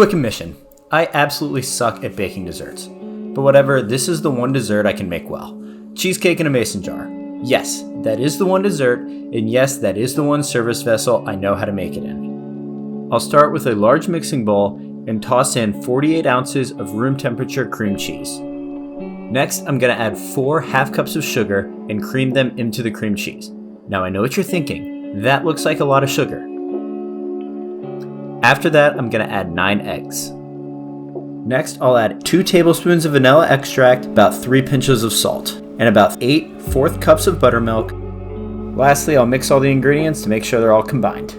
Quick admission, I absolutely suck at baking desserts. But whatever, this is the one dessert I can make well. Cheesecake in a mason jar. Yes, that is the one dessert, and yes, that is the one service vessel I know how to make it in. I'll start with a large mixing bowl and toss in 48 ounces of room temperature cream cheese. Next, I'm going to add 4 half cups of sugar and cream them into the cream cheese. Now I know what you're thinking, that looks like a lot of sugar. After that, I'm going to add 9 eggs. Next, I'll add 2 tablespoons of vanilla extract, about 3 pinches of salt, and about 8 1/4 cups of buttermilk. Lastly, I'll mix all the ingredients to make sure they're all combined.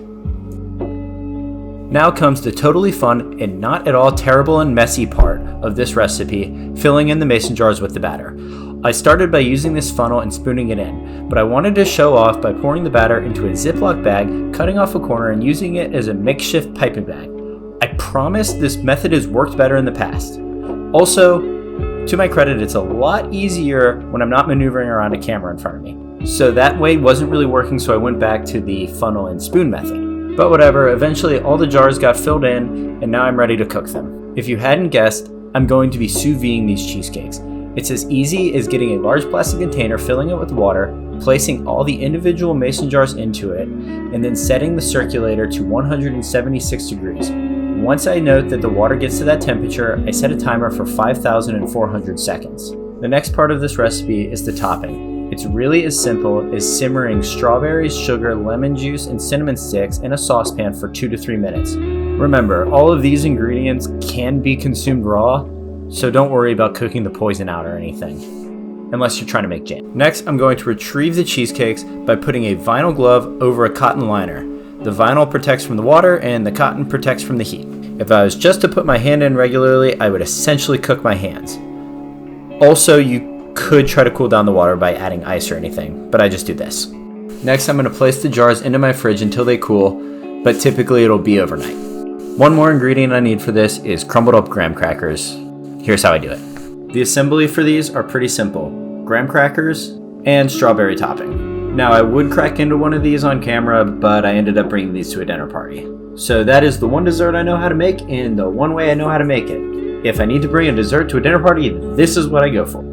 Now comes the totally fun and not at all terrible and messy part of this recipe, filling in the mason jars with the batter. I started by using this funnel and spooning it in, but I wanted to show off by pouring the batter into a Ziploc bag, cutting off a corner and using it as a makeshift piping bag. I promise this method has worked better in the past. Also, to my credit, it's a lot easier when I'm not maneuvering around a camera in front of me. So that way wasn't really working, so I went back to the funnel and spoon method. But whatever, eventually all the jars got filled in, and now I'm ready to cook them. If you hadn't guessed, I'm going to be sous videing these cheesecakes. It's as easy as getting a large plastic container, filling it with water, placing all the individual mason jars into it, and then setting the circulator to 176 degrees. Once I note that the water gets to that temperature, I set a timer for 5,400 seconds. The next part of this recipe is the topping. It's really as simple as simmering strawberries, sugar, lemon juice, and cinnamon sticks in a saucepan for 2 to 3 minutes. Remember, all of these ingredients can be consumed raw, so don't worry about cooking the poison out or anything, unless you're trying to make jam. Next, I'm going to retrieve the cheesecakes by putting a vinyl glove over a cotton liner. The vinyl protects from the water and the cotton protects from the heat. If I was just to put my hand in regularly, I would essentially cook my hands. Also, you could try to cool down the water by adding ice or anything, but I just do this. Next, I'm going to place the jars into my fridge until they cool, but typically it'll be overnight. One more ingredient I need for this is crumbled up graham crackers. Here's how I do it. The assembly for these are pretty simple. Graham crackers and strawberry topping. Now I would crack into one of these on camera, but I ended up bringing these to a dinner party. So that is the one dessert I know how to make and the one way I know how to make it. If I need to bring a dessert to a dinner party, this is what I go for.